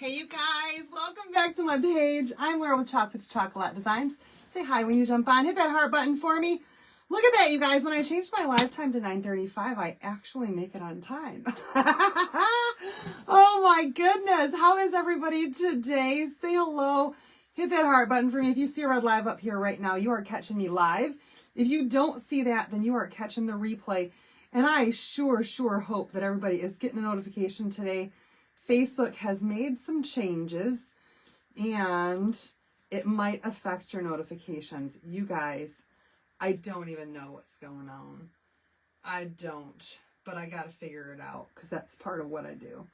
Hey you guys, welcome back to my page. I'm Laura with Chocolate to Chocolate Designs. Say hi when you jump on. Hit that heart button for me. Look at that, you guys. When I changed my live time to 9:35, I actually make it on time. Oh my goodness. How is everybody today? Say hello. Hit that heart button for me. If you see a red live up here right now, you are catching me live. If you don't see that, then you are catching the replay. And I sure hope that everybody is getting a notification today. Facebook has made some changes and it might affect your notifications. You guys, I don't even know what's going on. I don't, but I got to figure it out because that's part of what I do.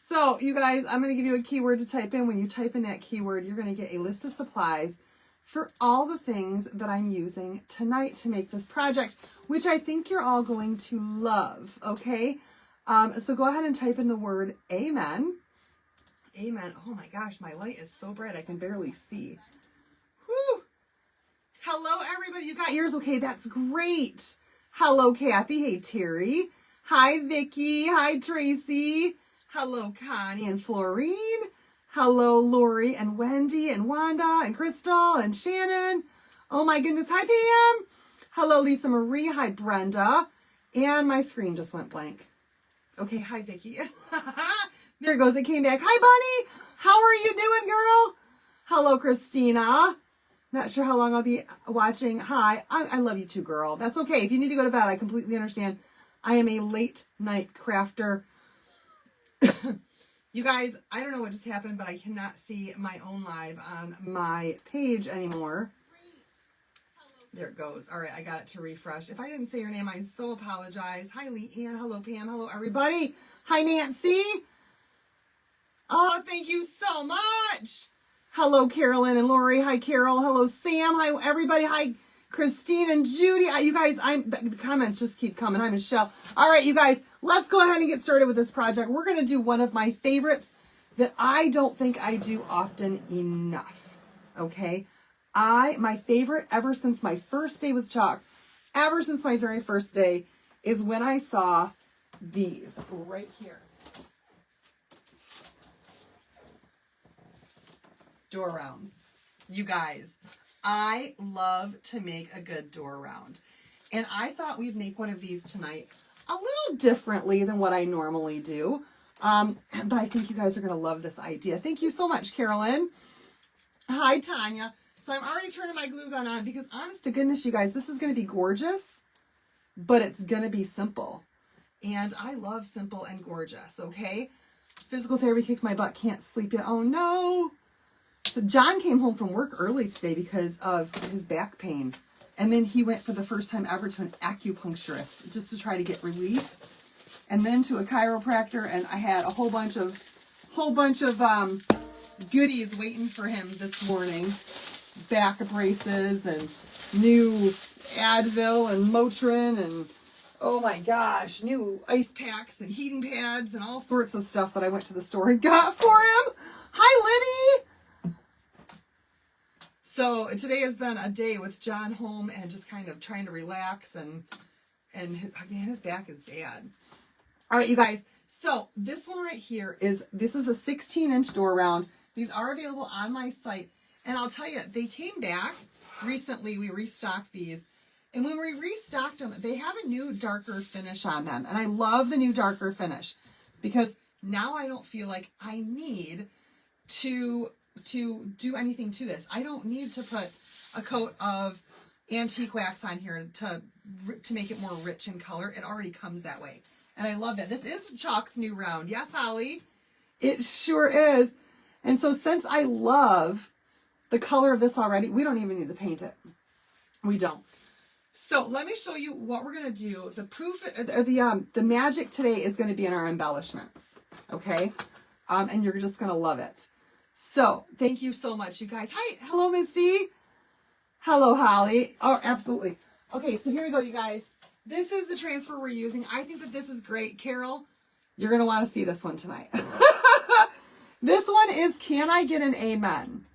So you guys, I'm going to give you a keyword to type in. When you type in that keyword, you're going to get a list of supplies for all the things that I'm using tonight to make this project, which I think you're all going to love. Okay. So go ahead and type in the word amen. Amen. Oh my gosh, my light is so bright I can barely see. Whew. Hello, everybody. You got yours? Okay, that's great. Hello, Kathy. Hey, Terry. Hi, Vicky. Hi, Tracy. Hello, Connie and Florine. Hello, Lori and Wendy and Wanda and Crystal and Shannon. Oh my goodness. Hi, Pam. Hello, Lisa Marie. Hi, Brenda. And my screen just went blank. Okay, hi, Vicky. There it goes. It came back. Hi, Bunny. How are you doing, girl? Hello, Christina. Not sure how long I'll be watching. Hi. I love you too, girl. That's okay. If you need to go to bed, I completely understand. I am a late night crafter. You guys, I don't know what just happened, but I cannot see my own live on my page anymore. There it goes. All right, I got it to refresh. If I didn't say your name, I so apologize. Hi, Leanne. Hello, Pam. Hello, everybody. Hi, Nancy. Oh, thank you so much. Hello, Carolyn and Lori. Hi, Carol. Hello, Sam. Hi, everybody. Hi, Christine and Judy. You guys, the comments just keep coming. Hi, Michelle. All right, you guys, let's go ahead and get started with this project. We're going to do one of my favorites that I don't think I do often enough. Okay. My favorite ever since my first day with chalk, ever since my very first day, is when I saw these right here. Door rounds. You guys, I love to make a good door round. And I thought we'd make one of these tonight a little differently than what I normally do. But I think you guys are going to love this idea. Thank you so much, Carolyn. Hi, Tanya. So I'm already turning my glue gun on because honest to goodness, you guys, this is going to be gorgeous, but it's going to be simple. And I love simple and gorgeous, okay? Physical therapy kicked my butt, can't sleep yet. Oh no. So John came home from work early today because of his back pain. And then he went for the first time ever to an acupuncturist just to try to get relief. And then to a chiropractor, and I had a whole bunch of goodies waiting for him this morning. Back braces and new Advil and Motrin and oh my gosh, new ice packs and heating pads and all sorts of stuff that I went to the store and got for him. Hi, Libby. So today has been a day with John home and just kind of trying to relax and his back is bad. All right, you guys. So this one right here is a 16-inch door round. These are available on my site. And I'll tell you, they came back recently. We restocked these. And when we restocked them, they have a new darker finish on them. And I love the new darker finish because now I don't feel like I need to do anything to this. I don't need to put a coat of antique wax on here to make it more rich in color. It already comes that way. And I love that. This is Chalk's new round. Yes, Holly? It sure is. And so since I love the color of this already, we don't even need to paint it. We don't. So let me show you what we're going to do. The proof, the magic today is going to be in our embellishments. Okay. And you're just going to love it. So thank you so much, you guys. Hi. Hello, Misty. Hello, Holly. Oh, absolutely. Okay. So here we go, you guys. This is the transfer we're using. I think that this is great. Carol, you're going to want to see this one tonight. This one is Can I Get an Amen?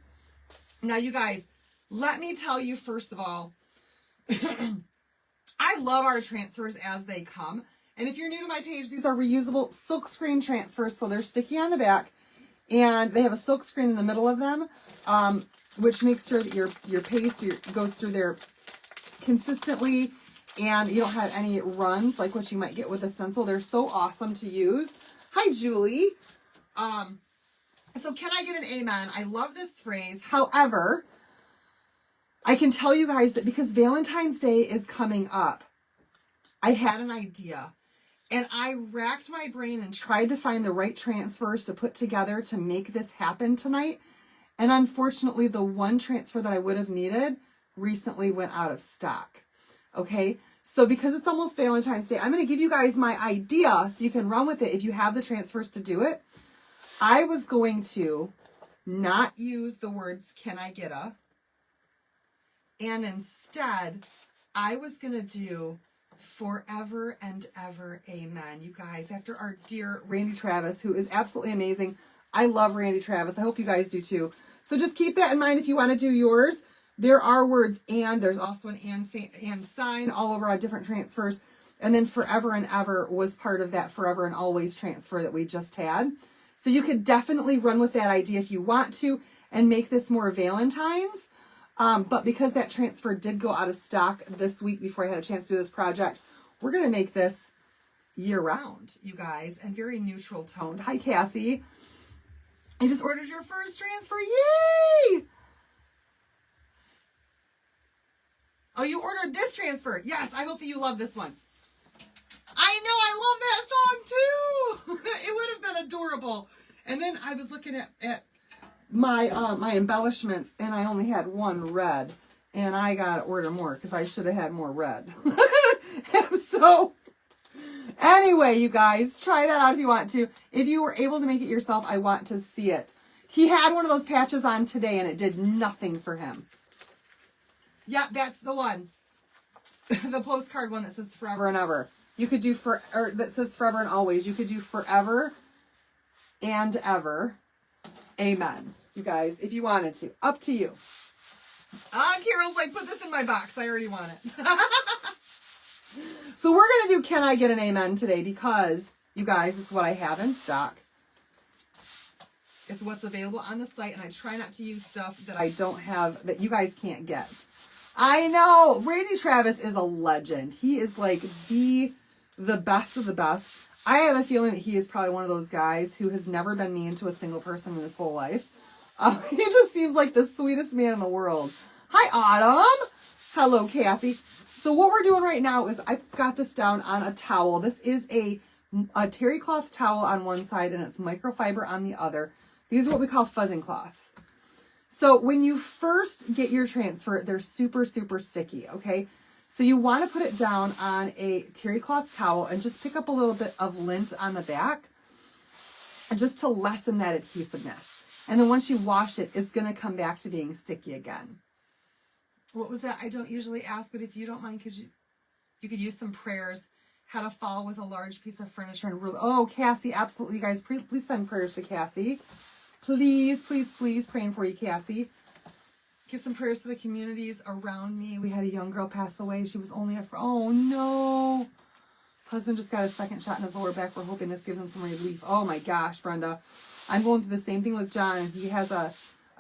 Now, you guys, let me tell you, first of all, I love our transfers as they come. And if you're new to my page, these are reusable silkscreen transfers, so they're sticky on the back. And they have a silk screen in the middle of them, which makes sure that your paste goes through there consistently, and you don't have any runs like what you might get with a stencil. They're so awesome to use. Hi, Julie. So can I get an amen? I love this phrase. However, I can tell you guys that because Valentine's Day is coming up, I had an idea. And I racked my brain and tried to find the right transfers to put together to make this happen tonight. And unfortunately, the one transfer that I would have needed recently went out of stock. Okay, so because it's almost Valentine's Day, I'm going to give you guys my idea so you can run with it if you have the transfers to do it. I was going to not use the words, can I get a? And instead, I was going to do forever and ever, amen. You guys, after our dear Randy Travis, who is absolutely amazing. I love Randy Travis. I hope you guys do too. So just keep that in mind if you want to do yours. There are words and, there's also an and sign all over on different transfers. And then forever and ever was part of that forever and always transfer that we just had. So you could definitely run with that idea if you want to and make this more Valentine's. But because that transfer did go out of stock this week before I had a chance to do this project, we're going to make this year round, you guys, and very neutral toned. Hi, Cassie. You just ordered your first transfer. Yay! Oh, you ordered this transfer. Yes, I hope that you love this one. I know, I love that song too. It would have been adorable. And then I was looking at my my embellishments, and I only had one red, and I got to order more because I should have had more red. So anyway, you guys, try that out if you want to. If you were able to make it yourself, I want to see it. He had one of those patches on today, and it did nothing for him. Yeah, that's the one. The postcard one that says forever and ever. You could do or that says forever and always. You could do forever and ever. Amen. You guys, if you wanted to. Up to you. Carol's like, put this in my box. I already want it. So we're going to do Can I Get an Amen today because, you guys, it's what I have in stock. It's what's available on the site, and I try not to use stuff that I don't have, that you guys can't get. I know. Randy Travis is a legend. He is like the best of the best. I have a feeling that he is probably one of those guys who has never been mean to a single person in his whole life. He just seems like the sweetest man in the world. Hi, Autumn. Hello, Kathy. So what we're doing right now is I've got this down on a towel. This is a terry cloth towel on one side, and it's microfiber on the other. These are what we call fuzzing cloths. So when you first get your transfer, they're super, super sticky, okay? So you want to put it down on a terry cloth towel and just pick up a little bit of lint on the back just to lessen that adhesiveness. And then once you wash it, it's going to come back to being sticky again. What was that? I don't usually ask, but if you don't mind, because you could use some prayers. How to fall with a large piece of furniture and ruler. Oh, Cassie, absolutely, you guys. Please send prayers to Cassie. Please, please, please, praying for you, Cassie. Give some prayers to the communities around me. We had a young girl pass away. She was only oh no. Husband just got a second shot in his lower back. We're hoping this gives him some relief. Oh my gosh, Brenda. I'm going through the same thing with John. He has a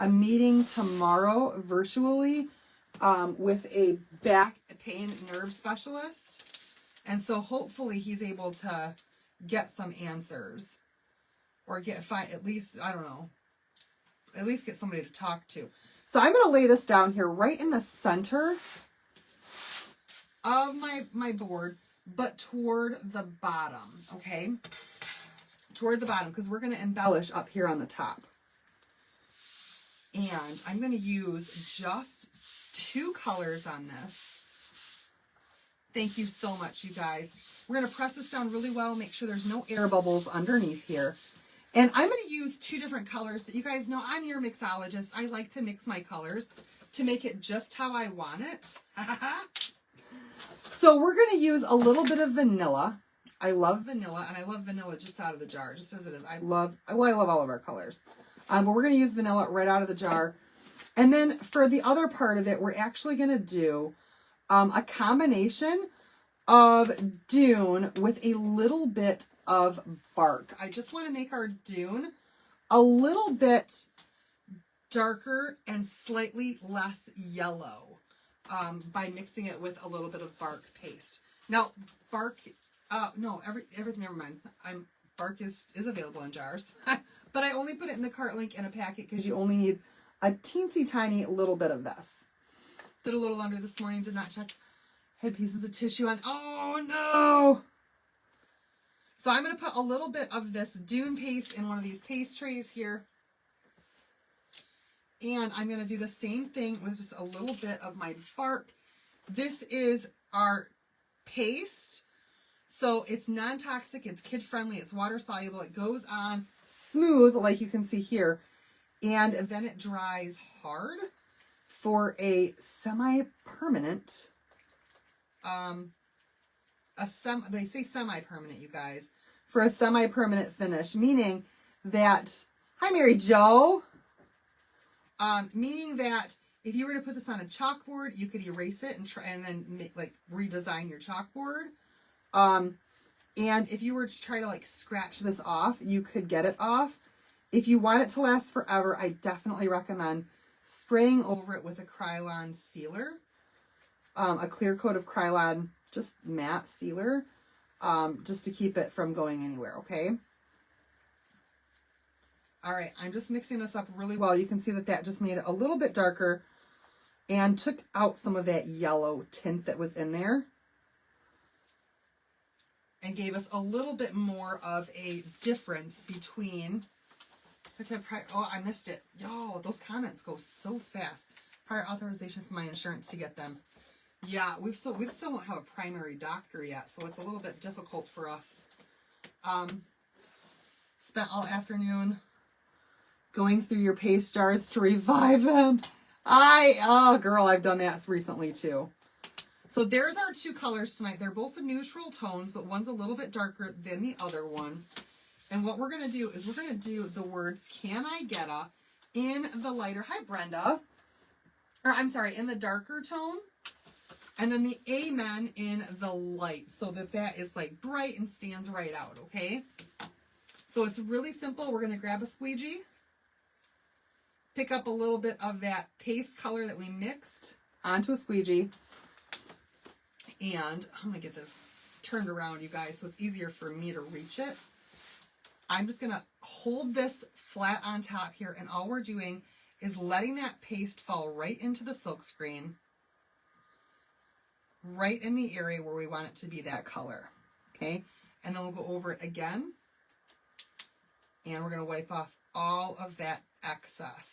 meeting tomorrow virtually with a back pain nerve specialist. And so hopefully he's able to get some answers. Or at least, I don't know, at least get somebody to talk to. So I'm going to lay this down here right in the center of my board, but toward the bottom, okay? Toward the bottom, because we're going to embellish up here on the top. And I'm going to use just 2 colors on this. Thank you so much, you guys. We're going to press this down really well, make sure there's no air bubbles underneath here. And I'm going to use 2 different colors, but you guys know I'm your mixologist. I like to mix my colors to make it just how I want it. So we're going to use a little bit of vanilla. I love vanilla, and I love vanilla just out of the jar, just as it is. I love all of our colors. But we're going to use vanilla right out of the jar. And then for the other part of it, we're actually going to do a combination of Dune with a little bit of bark. I just want to make our Dune a little bit darker and slightly less yellow by mixing it with a little bit of bark paste. Now, bark, no, everything, never mind. Bark is available in jars, but I only put it in the cart link in a packet because you only need a teensy tiny little bit of this. Did a little laundry this morning, did not check. Had pieces of tissue on. Oh no! So I'm going to put a little bit of this Dune paste in one of these paste trays here. And I'm going to do the same thing with just a little bit of my bark. This is our paste. So it's non-toxic, it's kid-friendly, it's water-soluble. It goes on smooth, like you can see here. And then it dries hard for a semi-permanent, they say semi-permanent, you guys, for a semi-permanent finish, meaning that, hi Mary Jo, meaning that if you were to put this on a chalkboard, you could erase it and then redesign your chalkboard. And if you were to try to scratch this off, you could get it off. If you want it to last forever, I definitely recommend spraying over it with a Krylon sealer, a clear coat of Krylon, just matte sealer, just to keep it from going anywhere, okay? All right, I'm just mixing this up really well. You can see that just made it a little bit darker and took out some of that yellow tint that was in there and gave us a little bit more of a difference between, oh, I missed it. Yo, those comments go so fast. Prior authorization for my insurance to get them. Yeah, we still don't have a primary doctor yet, so it's a little bit difficult for us. Spent all afternoon going through your paste jars to revive them. Oh girl, I've done that recently too. So there's our two colors tonight. They're both neutral tones, but one's a little bit darker than the other one. And what we're going to do is we're going to do the words "Can I Getta" in the lighter, hi Brenda, or I'm sorry, in the darker tone, and then the Amen in the light, so that is bright and stands right out, okay? So it's really simple. We're going to grab a squeegee, pick up a little bit of that paste color that we mixed onto a squeegee, and I'm going to get this turned around, you guys, so it's easier for me to reach it. I'm just going to hold this flat on top here, and all we're doing is letting that paste fall right into the silkscreen, right in the area where we want it to be that color, okay? And then we'll go over it again, and we're going to wipe off all of that excess.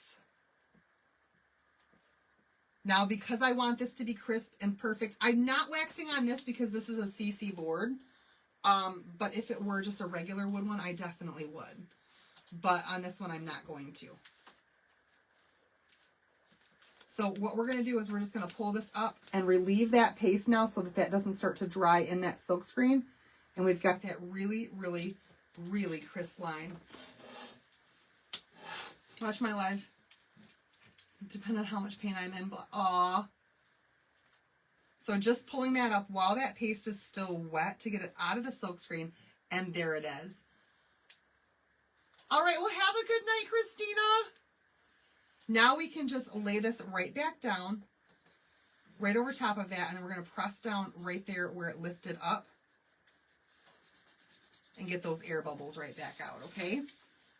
Now, because I want this to be crisp and perfect, I'm not waxing on this because this is a CC board. But if it were just a regular wood one, I definitely would. But on this one, I'm not going to. So what we're going to do is we're just going to pull this up and relieve that paste now so that doesn't start to dry in that silk screen. And we've got that really, really, really crisp line. Watch my live. Depending on how much pain I'm in, but aw. So just pulling that up while that paste is still wet to get it out of the silk screen, and there it is. All right, well, have a good night, Christina. Now we can just lay this right back down, right over top of that, and then we're going to press down right there where it lifted up and get those air bubbles right back out, okay?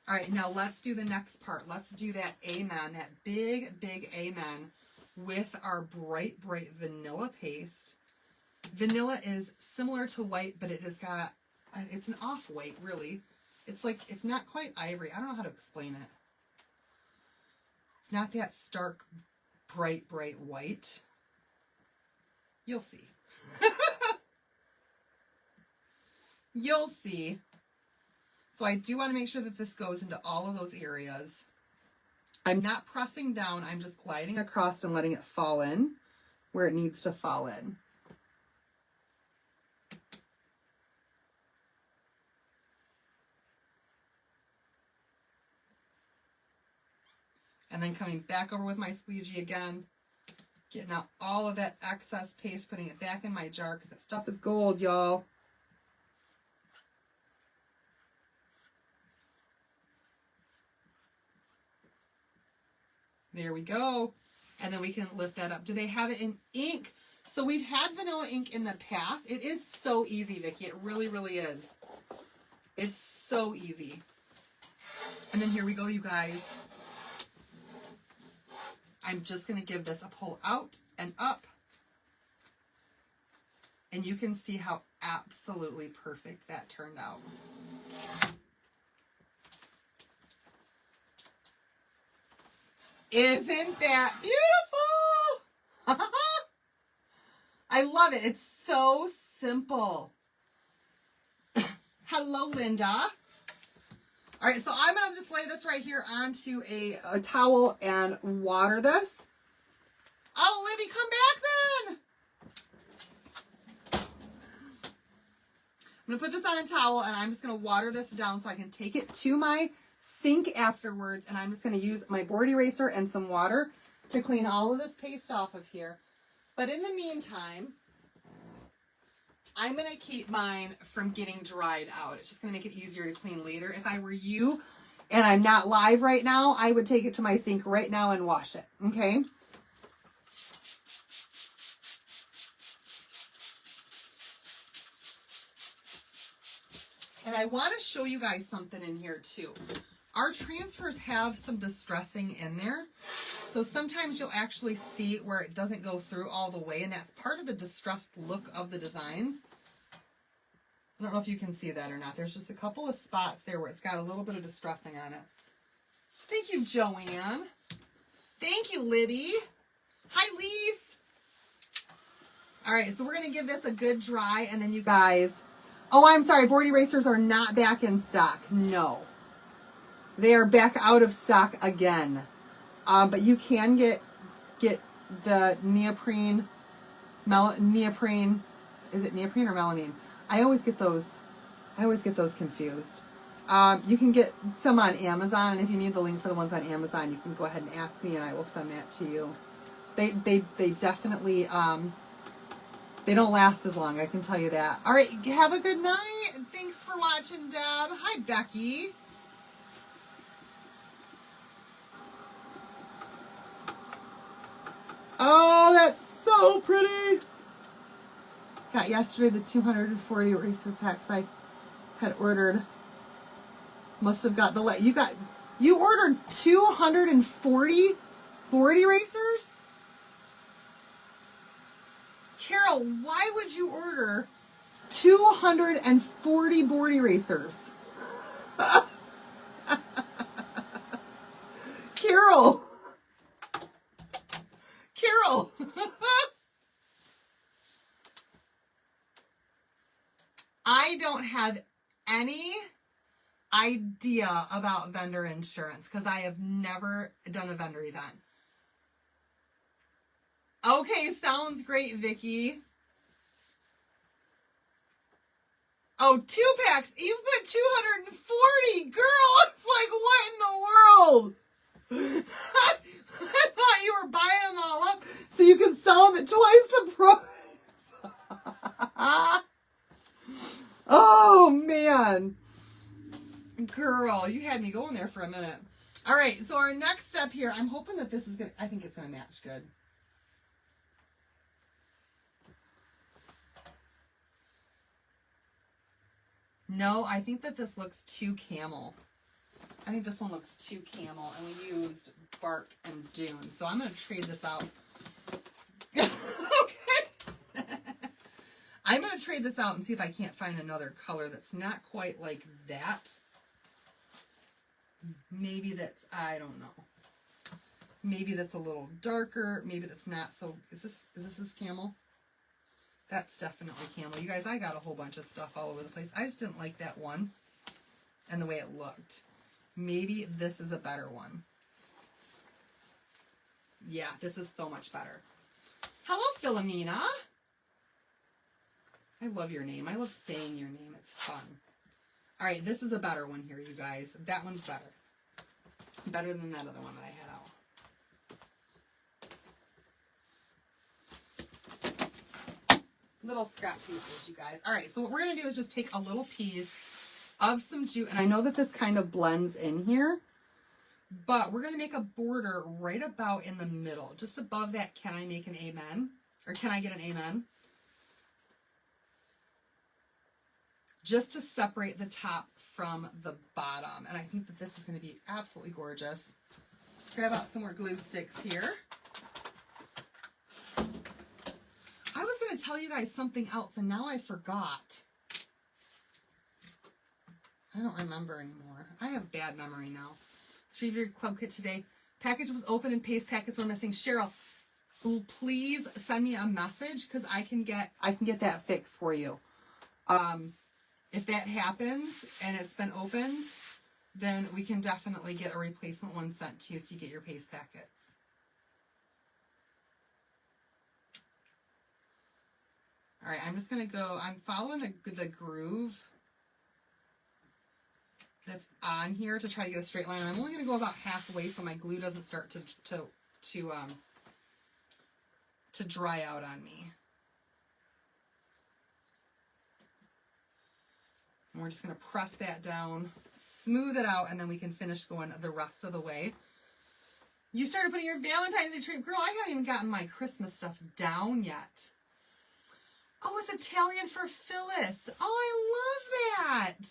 All right, now let's do the next part. Let's do that Amen, that big, big Amen with our bright, bright vanilla paste. Vanilla is similar to white, but it has got, it's an off-white, really. It's not quite ivory. I don't know how to explain it. It's not that stark, bright, bright white. You'll see. You'll see. So I do want to make sure that this goes into all of those areas. I'm not pressing down. I'm just gliding across and letting it fall in where it needs to fall in. And then coming back over with my squeegee again, getting out all of that excess paste, putting it back in my jar because that stuff is gold, y'all. There we go. And then we can lift that up. Do they have it in ink? So we've had vanilla ink in the past. It is so easy, Vicki. It really, really is. It's so easy. And then here we go, you guys. I'm just going to give this a pull out and up. And you can see how absolutely perfect that turned out. Isn't that beautiful? I love it. It's so simple. Hello, Linda. All right, so I'm going to just lay this right here onto a towel and water this. Oh, Libby, come back then. I'm going to put this on a towel, and I'm just going to water this down so I can take it to my sink afterwards. And I'm just going to use my board eraser and some water to clean all of this paste off of here. But in the meantime, I'm going to keep mine from getting dried out. It's just going to make it easier to clean later. If I were you and I'm not live right now, I would take it to my sink right now and wash it. Okay? And I want to show you guys something in here too. Our transfers have some distressing in there. So sometimes you'll actually see where it doesn't go through all the way, and that's part of the distressed look of the designs. I don't know if you can see that or not. There's just a couple of spots there where it's got a little bit of distressing on it. Thank you, Joanne. Thank you, Libby. Hi, Lise. All right, so we're going to give this a good dry, and then you guys... Oh, I'm sorry. Board erasers are not back in stock. No. They are back out of stock again. But you can get the neoprene, is it neoprene or melamine? I always get those confused. You can get some on Amazon, and if you need the link for the ones on Amazon, you can go ahead and ask me, and I will send that to you. They definitely, they don't last as long, I can tell you that. All right, have a good night. Thanks for watching, Deb. Hi, Becky. Oh, that's so pretty. Got yesterday the 240 eraser packs I had ordered. Must have got the you ordered 240 board erasers? Carol, why would you order 240 board erasers? Carol. I don't have any idea about vendor insurance because I have never done a vendor event. Okay, sounds great, Vicki. Oh, 2 packs. You put 240. Girl, it's like, what in the world? I thought you were buying them all up so you could sell them at twice the price. Oh, man. Girl, you had me going there for a minute. All right, so our next step here, I'm hoping that this is going to, I think it's going to match good. No, I think that this looks too camel. I think this one looks too camel, and we used bark and dune. So I'm going to trade this out. Okay. I'm going to trade this out and see if I can't find another color that's not quite like that. Maybe that's, I don't know. Maybe that's a little darker. Maybe that's not so, is this camel? That's definitely camel. You guys, I got a whole bunch of stuff all over the place. I just didn't like that one and the way it looked. Maybe this is a better one. Yeah, this is so much better. Hello, Philomena. I love your name. I love saying your name. It's fun. All right, this is a better one here, you guys. That one's better. Better than that other one that I had out. Little scrap pieces, you guys. All right, so what we're going to do is just take a little piece of some jute. And I know that this kind of blends in here, But we're going to make a border right about in the middle, just above that. Can I make an amen? Or can I get an amen? Just to separate the top from the bottom. And I think that this is going to be absolutely gorgeous. Grab out some more glue sticks here. I was going to tell you guys something else, and now I forgot. I don't remember anymore. I have bad memory now. Streeter Club Kit today. Package was open and paste packets were missing. Cheryl, please send me a message because I can get that fixed for you. If that happens and it's been opened, then we can definitely get a replacement one sent to you so you get your paste packets. All right, I'm just going to go, I'm following the groove that's on here to try to get a straight line. I'm only going to go about halfway so my glue doesn't start to dry out on me. And we're just going to press that down, smooth it out, and then we can finish going the rest of the way. You started putting your Valentine's Day tree. Girl, I haven't even gotten my Christmas stuff down yet. Oh, it's Italian for Phyllis. Oh, I love that.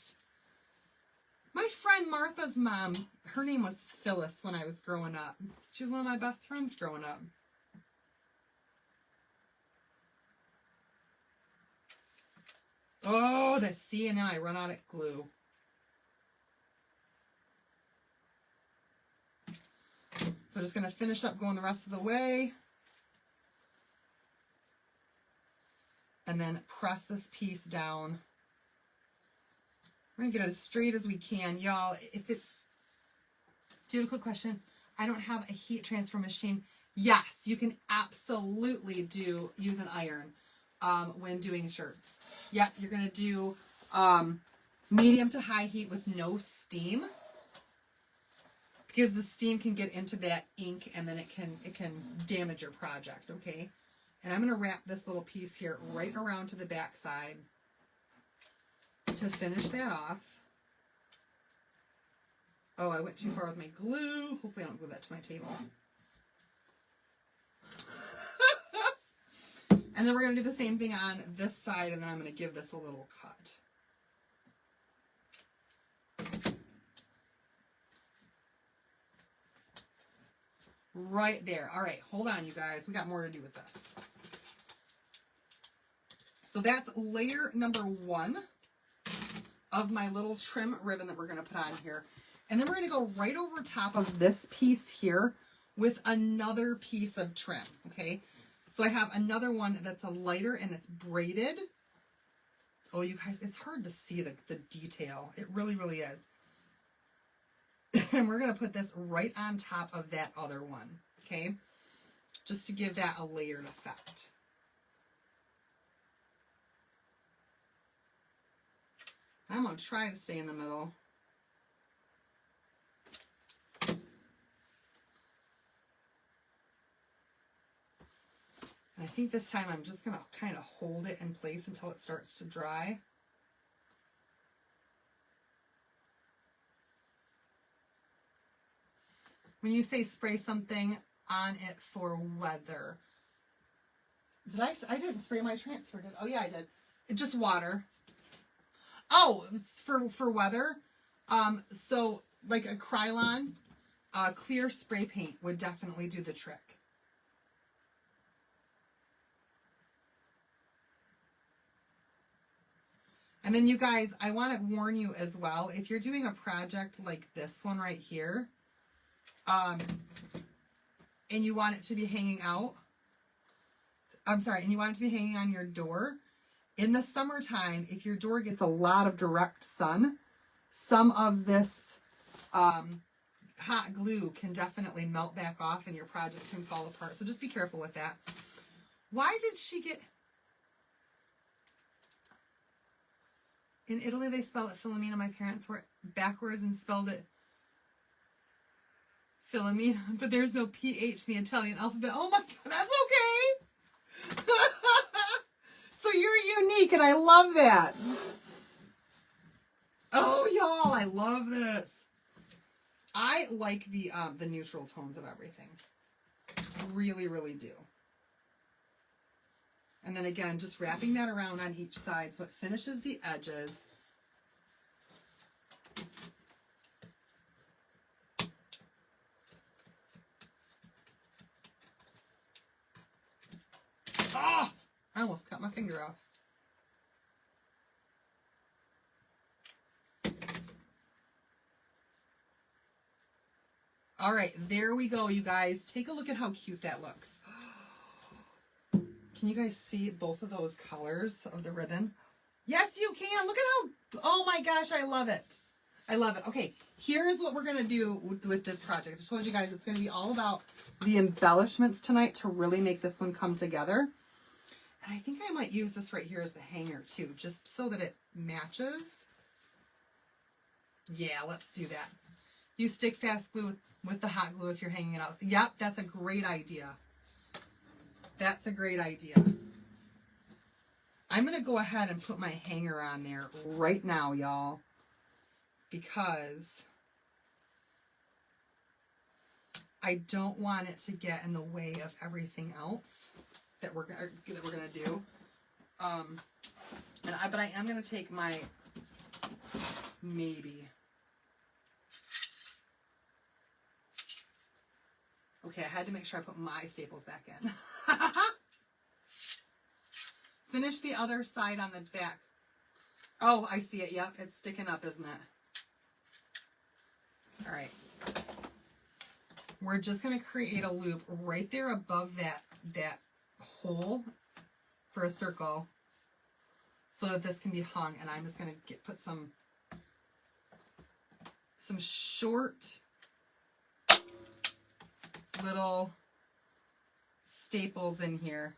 My friend Martha's mom, her name was Phyllis when I was growing up. She was one of my best friends growing up. Oh, see, and now I run out of glue. So just going to finish up going the rest of the way. And then press this piece down. We're going to get it as straight as we can. Y'all, do you have a quick question? I don't have a heat transfer machine. Yes, you can absolutely use an iron when doing shirts. Yep, you're going to do medium to high heat with no steam. Because the steam can get into that ink and then it can damage your project, okay? And I'm going to wrap this little piece here right around to the back side to finish that off. Oh, I went too far with my glue. Hopefully I don't glue that to my table. And then we're going to do the same thing on this side, and then I'm going to give this a little cut. Right there. All right, hold on, you guys. We got more to do with this. So that's layer number 1 of my little trim ribbon that we're going to put on here. And then we're going to go right over top of this piece here with another piece of trim, okay? So I have another one that's a lighter and it's braided. Oh, you guys, it's hard to see the detail. It really, really is. And we're going to put this right on top of that other one, okay? Just to give that a layered effect. I'm going to try to stay in the middle. And I think this time I'm just going to kind of hold it in place until it starts to dry. When you say spray something on it for weather, I didn't spray my transfer, did I? Oh yeah, I did. Just water. Oh, for weather. So like a Krylon, clear spray paint would definitely do the trick. And then you guys, I want to warn you as well, if you're doing a project like this one right here, and you want it to be hanging out, and you want it to be hanging on your door, in the summertime, if your door gets a lot of direct sun, some of this hot glue can definitely melt back off and your project can fall apart. So just be careful with that. Why did she get... In Italy, they spell it Philomena. My parents were backwards and spelled it Philomena, but there's no PH in the Italian alphabet. Oh my God, that's okay. So you're unique, and I love that. Oh, y'all, I love this. I like the neutral tones of everything. I really, really do. And then again, just wrapping that around on each side so it finishes the edges. Oh, I almost cut my finger off. All right, there we go, you guys. Take a look at how cute that looks. Can you guys see both of those colors of the ribbon? Yes, you can. Look at how, oh my gosh, I love it. I love it. Okay, here's what we're going to do with this project. I told you guys it's going to be all about the embellishments tonight to really make this one come together. And I think I might use this right here as the hanger too, just so that it matches. Yeah, let's do that. Use stick fast glue with the hot glue if you're hanging it out. Yep, that's a great idea. That's a great idea. I'm going to go ahead and put my hanger on there right now, y'all, because I don't want it to get in the way of everything else that we're gonna do. But I am going to take my maybe. Okay, I had to make sure I put my staples back in. Finish the other side on the back. Oh, I see it. Yep, it's sticking up, isn't it? All right. We're just going to create a loop right there above that hole for a circle so that this can be hung. And I'm just going to put some short little staples in here.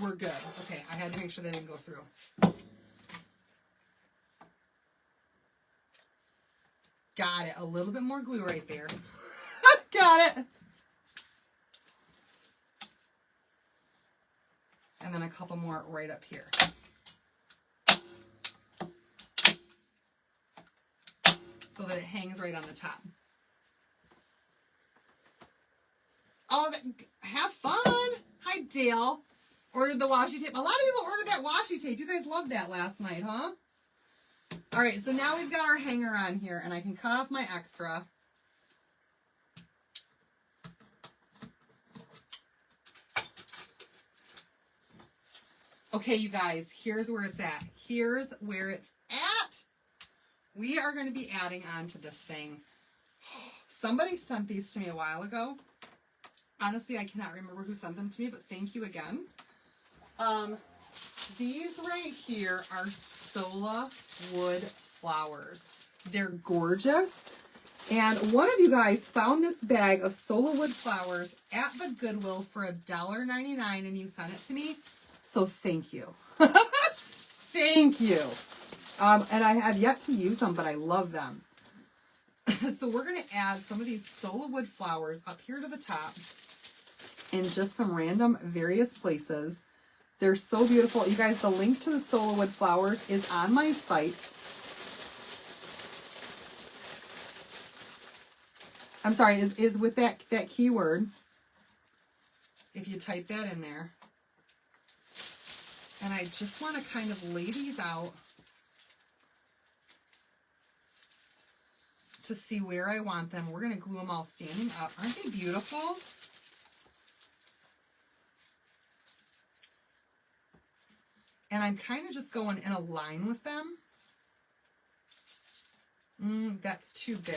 We're good. Okay, I had to make sure they didn't go through. Got it. A little bit more glue right there. Got it. And then a couple more right up here. So that it hangs right on the top. Oh, have fun. Hi, Dale. Ordered the washi tape. A lot of people ordered that washi tape. You guys loved that last night, huh? All right, so now we've got our hanger on here, and I can cut off my extra. Okay, you guys, here's where it's at. Here's where it's at. We are going to be adding on to this thing. Somebody sent these to me a while ago. Honestly, I cannot remember who sent them to me, but thank you again. These right here are Sola wood flowers. They're gorgeous. And one of you guys found this bag of Sola wood flowers at the Goodwill for $1.99 and you sent it to me. So thank you. Thank you. And I have yet to use them, but I love them. So we're going to add some of these Sola wood flowers up here to the top in just some random various places. They're so beautiful. You guys, the link to the Sola wood flowers is on my site. I'm sorry, is with that keyword. If you type that in there. And I just want to kind of lay these out to see where I want them. We're going to glue them all standing up. Aren't they beautiful? And I'm kind of just going in a line with them. That's too big.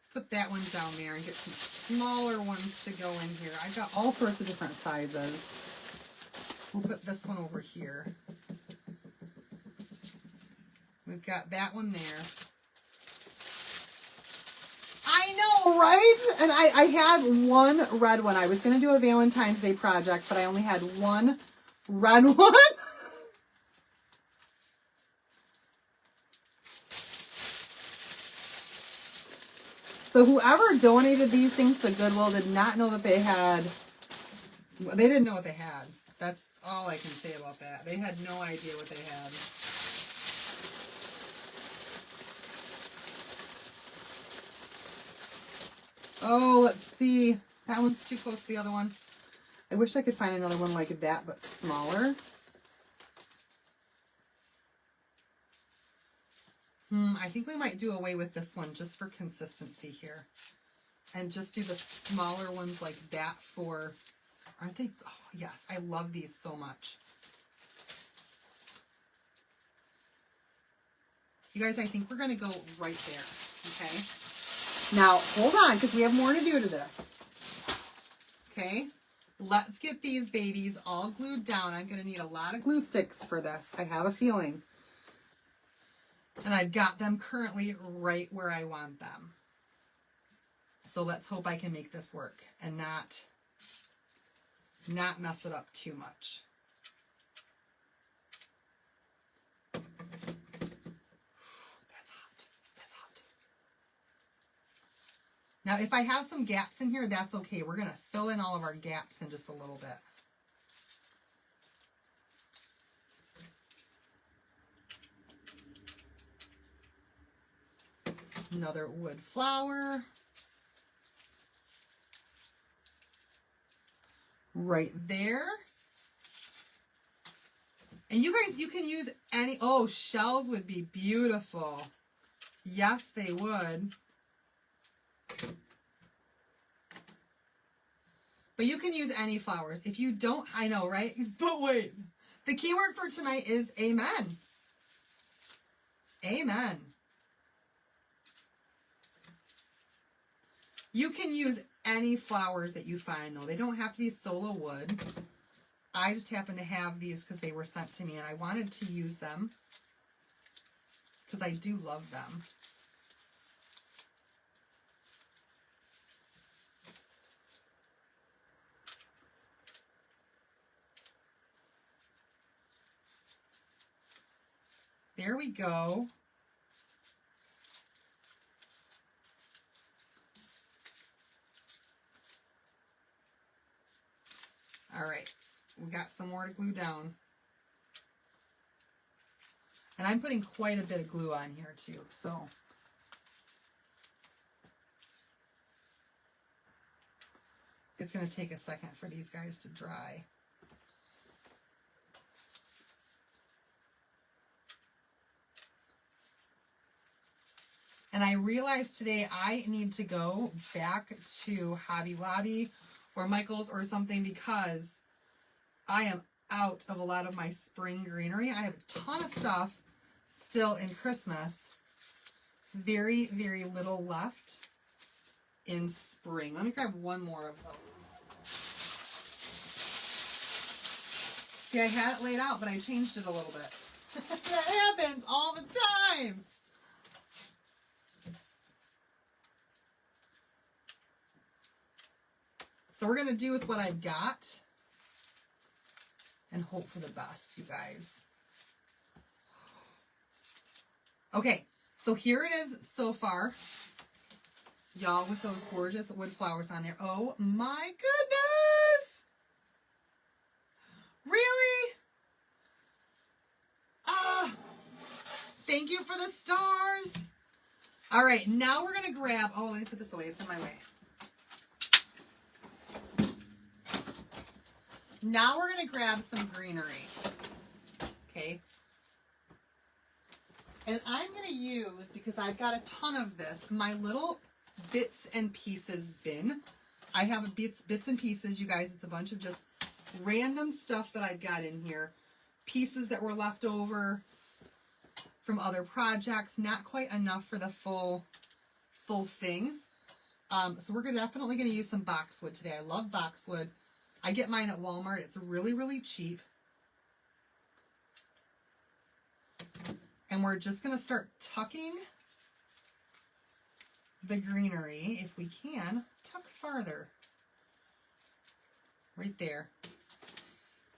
Let's put that one down there and get some smaller ones to go in here. I've got all sorts of different sizes. We'll put this one over here. We've got that one there. I know, right? And I had one red one. I was going to do a Valentine's Day project, but I only had one red one. So whoever donated these things to Goodwill did not know that they didn't know what they had. That's all I can say about that. They had no idea what they had. Oh, let's see. That one's too close to the other one. I wish I could find another one like that, but smaller. I think we might do away with this one just for consistency here. And just do the smaller ones like that for, aren't they? Oh, yes, I love these so much. You guys, I think we're going to go right there, okay? Now, hold on, because we have more to do to this. Okay, let's get these babies all glued down. I'm going to need a lot of glue sticks for this. I have a feeling. And I've got them currently right where I want them. So let's hope I can make this work and not mess it up too much. That's hot. That's hot. Now, if I have some gaps in here, that's okay. We're going to fill in all of our gaps in just a little bit. Another wood flower. Right there. And you guys, you can use any, oh, shells would be beautiful. Yes, they would. But you can use any flowers. If you don't, I know, right? But wait, the keyword for tonight is amen. Amen. You can use any flowers that you find, though. They don't have to be solo wood. I just happen to have these because they were sent to me, and I wanted to use them because I do love them. There we go. All right, we got some more to glue down. And I'm putting quite a bit of glue on here too, so. It's going to take a second for these guys to dry. And I realized today I need to go back to Hobby Lobby or Michael's or something because I am out of a lot of my spring greenery. I have a ton of stuff still in Christmas. Very, very little left in spring. Let me grab one more of those. See, I had it laid out, but I changed it a little bit. That happens all the time. So we're going to do with what I've got and hope for the best, you guys. Okay, so here it is so far. Y'all, with those gorgeous wood flowers on there. Oh my goodness! Really? Ah! Thank you for the stars. All right, now we're going to grab... Oh, let me put this away. It's in my way. Now we're going to grab some greenery, okay? And I'm going to use, because I've got a ton of this, my little bits and pieces bin. I have bits and pieces, you guys. It's a bunch of just random stuff that I've got in here. Pieces that were left over from other projects. Not quite enough for the full thing. So we're definitely going to use some boxwood today. I love boxwood. I get mine at Walmart. It's really, really cheap. And we're just going to start tucking the greenery, if we can, tuck farther. Right there.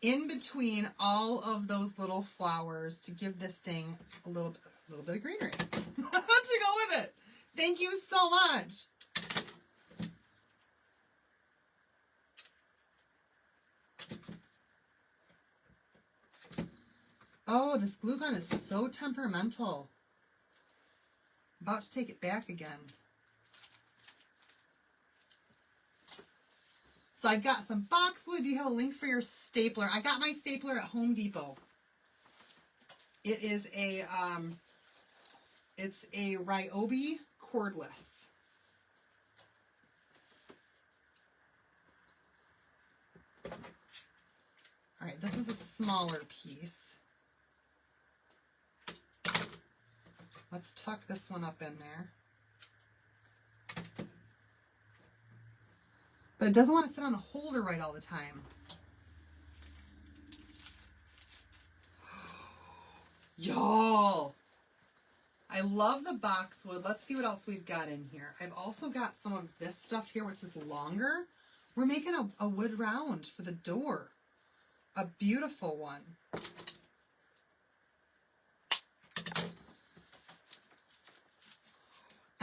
In between all of those little flowers to give this thing a little bit of greenery. To go with it. Thank you so much. Oh, this glue gun is so temperamental. About to take it back again. So I've got some boxwood. You have a link for your stapler. I got my stapler at Home Depot. It is it's a Ryobi cordless. All right, this is a smaller piece. Let's tuck this one up in there. But it doesn't want to sit on the holder right all the time. Y'all, I love the boxwood. Let's see what else we've got in here. I've also got some of this stuff here, which is longer. We're making a wood round for the door. A beautiful one.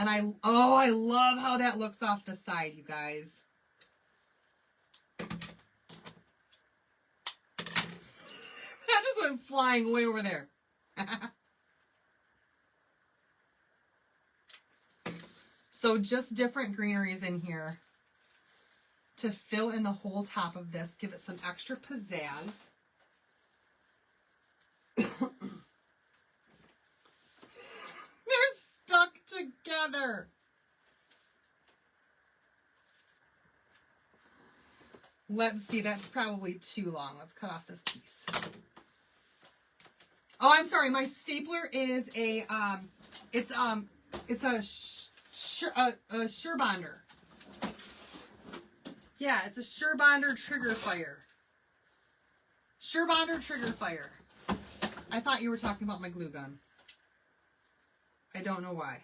And I love how that looks off the side, you guys. That just went flying way over there. So just different greeneries in here to fill in the whole top of this, give it some extra pizzazz. They're stuck together. Let's see, that's probably too long. Let's cut off this piece. Oh, I'm sorry. My stapler is a it's a Surebonder. Yeah, it's a Surebonder trigger fire. Surebonder trigger fire. I thought you were talking about my glue gun. I don't know why.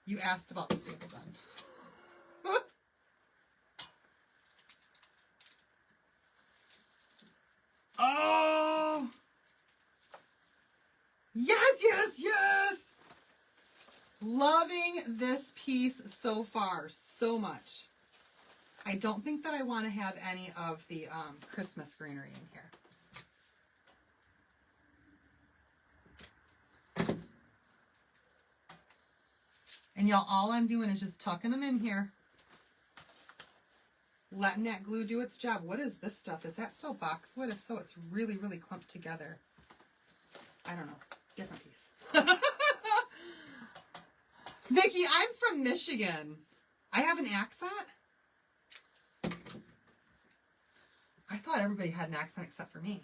You asked about the staple gun. Oh! Yes, yes, yes! Loving this piece so far, so much. I don't think that I want to have any of the Christmas greenery in here. And y'all, all I'm doing is just tucking them in here. Letting that glue do its job. What is this stuff? Is that still boxwood? If so, it's really, really clumped together. I don't know. Different piece. Vicki, I'm from Michigan. I have an accent? I thought everybody had an accent except for me.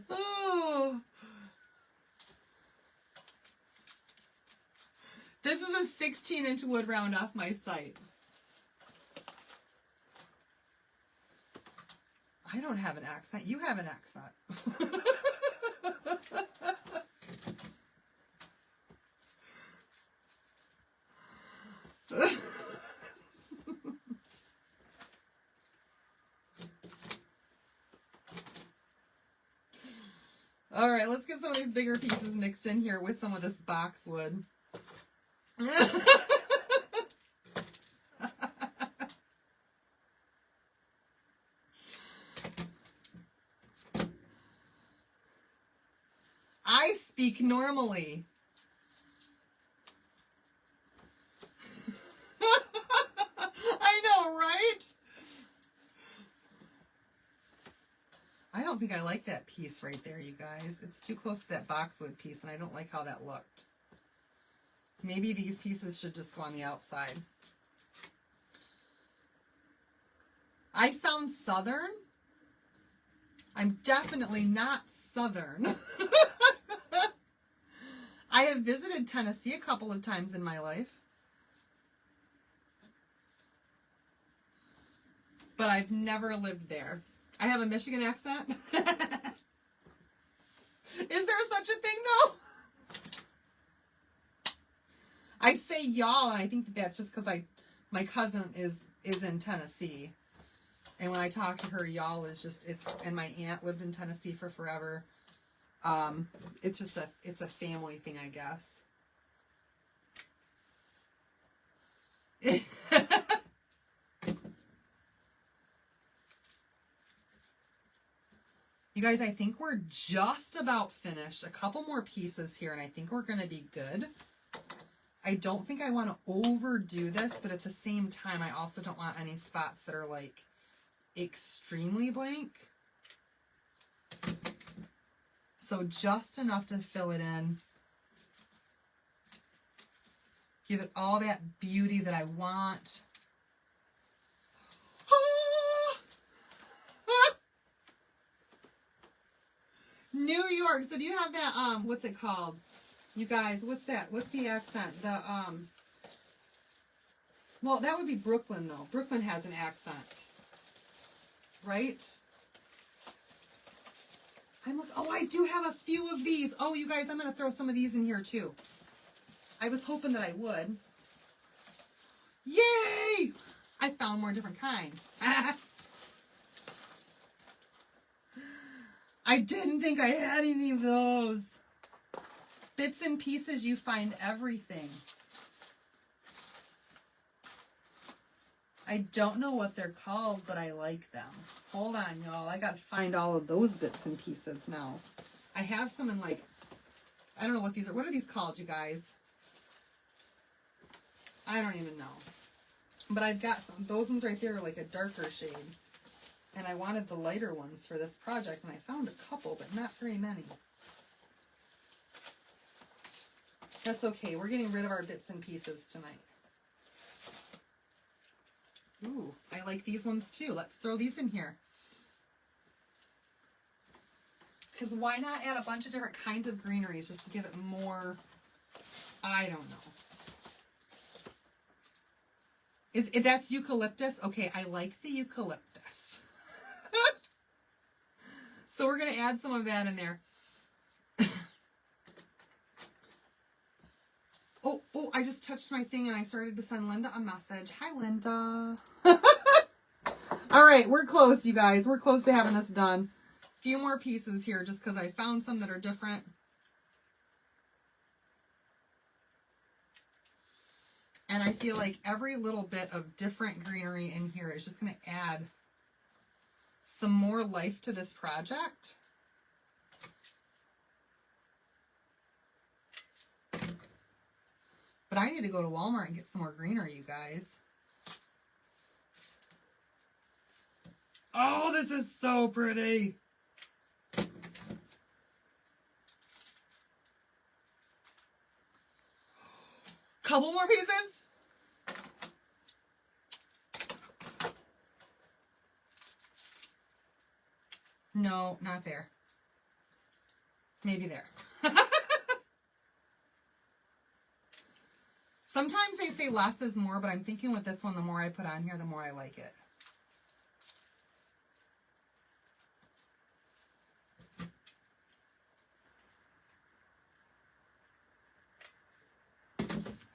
Oh. This is a 16-inch wood round off my site. I don't have an accent. You have an accent. All right, let's get some of these bigger pieces mixed in here with some of this boxwood. I speak normally. I know, right? I don't think I like that piece right there, you guys. It's too close to that boxwood piece, and I don't like how that looked. Maybe these pieces should just go on the outside. I sound Southern. I'm definitely not Southern. I have visited Tennessee a couple of times in my life. But I've never lived there. I have a Michigan accent. Is there such a thing, though? I say y'all, and I think that's just because my cousin is in Tennessee. And when I talk to her, y'all is just, and my aunt lived in Tennessee for forever. It's a family thing, I guess. You guys, I think we're just about finished. A couple more pieces here, and I think we're going to be good. I don't think I want to overdo this, but at the same time, I also don't want any spots that are like extremely blank. So just enough to fill it in. Give it all that beauty that I want. New York. So do you have that, what's it called? You guys, what's that? What's the accent? Well, that would be Brooklyn, though. Brooklyn has an accent. Right? Oh, I do have a few of these. Oh, you guys, I'm going to throw some of these in here, too. I was hoping that I would. Yay! I found more different kind. I didn't think I had any of those. Bits and pieces, you find everything. I don't know what they're called, but I like them. Hold on, y'all. I gotta find all of those bits and pieces now. I have some in like, I don't know what these are. What are these called, you guys? I don't even know. But I've got some. Those ones right there are like a darker shade. And I wanted the lighter ones for this project, and I found a couple, but not very many. That's okay. We're getting rid of our bits and pieces tonight. Ooh, I like these ones too. Let's throw these in here. Because why not add a bunch of different kinds of greeneries just to give it more, I don't know. That's eucalyptus? Okay, I like the eucalyptus. So we're going to add some of that in there. Oh, I just touched my thing and I started to send Linda a message. Hi, Linda. All right, we're close, you guys. We're close to having this done. A few more pieces here just because I found some that are different. And I feel like every little bit of different greenery in here is just going to add some more life to this project. But I need to go to Walmart and get some more greenery, you guys. Oh, this is so pretty. Couple more pieces. No, not there. Maybe there. Sometimes they say less is more, but I'm thinking with this one, the more I put on here, the more I like it.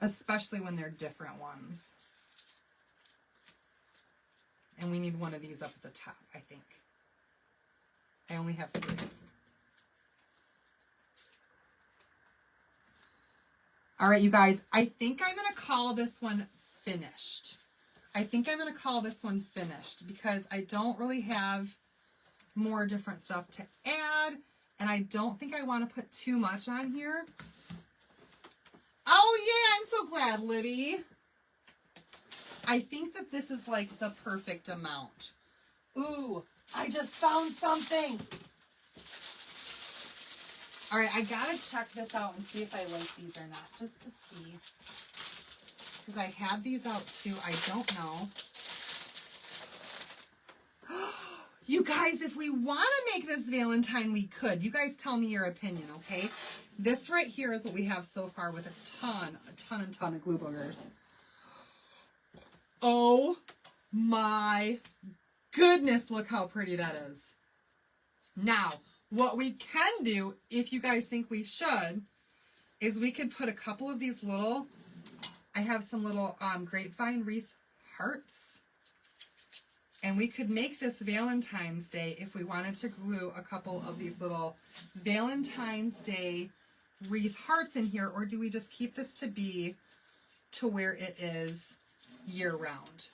Especially when they're different ones. And we need one of these up at the top, I think. I only have 3. All right, you guys, I think I'm going to call this one finished. Because I don't really have more different stuff to add, and I don't think I want to put too much on here. Oh, yeah, I'm so glad, Libby. I think that this is like the perfect amount. Ooh, I just found something. All right, I gotta check this out and see if I like these or not, just to see. Because I had these out too. I don't know. You guys, if we want to make this Valentine, we could. You guys tell me your opinion, okay? This right here is what we have so far with a ton of glue boogers. Oh my goodness, look how pretty that is. Now, what we can do, if you guys think we should, is we could put a couple of these little, I have some little grapevine wreath hearts. And we could make this Valentine's Day if we wanted to glue a couple of these little Valentine's Day wreath hearts in here, or do we just keep this to be to where it is year round.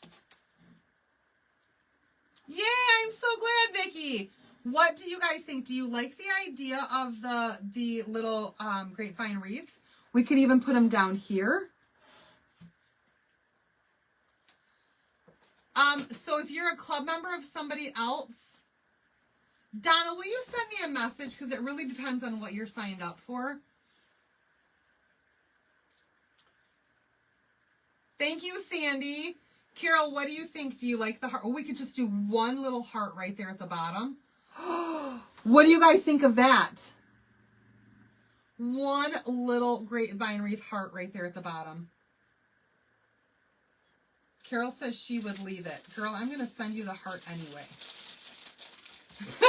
Yay, I'm so glad, Vicki. What do you guys think? Do you like the idea of the little grapevine wreaths? We could even put them down here. So if you're a club member of somebody else, Donna, will you send me a message? Because it really depends on what you're signed up for. Thank you, Sandy. Carol, what do you think? Do you like the heart? Oh, we could just do one little heart right there at the bottom. What do you guys think of that? One little grapevine wreath heart right there at the bottom. Carol says she would leave it. Girl, I'm going to send you the heart anyway. Because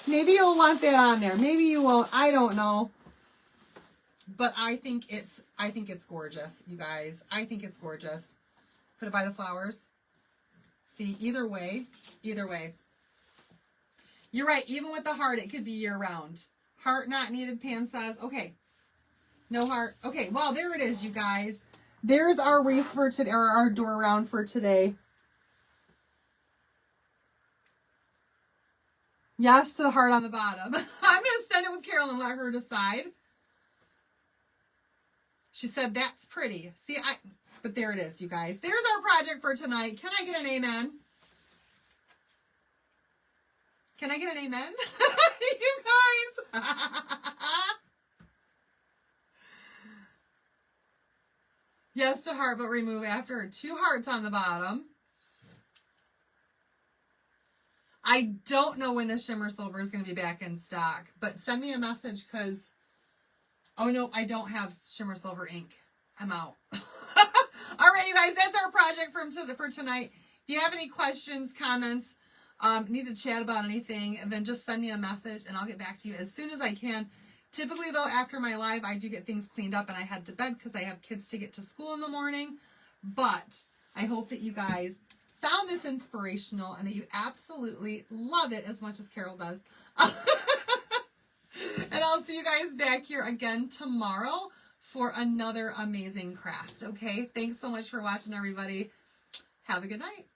maybe you'll want that on there. Maybe you won't. I don't know. But I think it's gorgeous, you guys. I think it's gorgeous. Put it by the flowers. See, either way. You're right. Even with the heart, it could be year round. Heart not needed, Pam says. Okay. No heart. Okay, well, there it is, you guys. There's our wreath for today, or our door round for today. Yes to the heart on the bottom. I'm going to send it with Carol and let her decide. She said, that's pretty. See, but there it is, you guys. There's our project for tonight. Can I get an amen? Can I get an amen? You guys. Yes to heart, but remove after. 2 hearts on the bottom. I don't know when the shimmer silver is going to be back in stock, but send me a message because, oh no, I don't have shimmer silver ink. I'm out. All right, you guys, that's our project for tonight. If you have any questions, comments, need to chat about anything, and then just send me a message and I'll get back to you as soon as I can. Typically, though, after my live, I do get things cleaned up and I head to bed because I have kids to get to school in the morning. But I hope that you guys found this inspirational and that you absolutely love it as much as Carol does. And I'll see you guys back here again tomorrow for another amazing craft. Okay? Thanks so much for watching, everybody. Have a good night.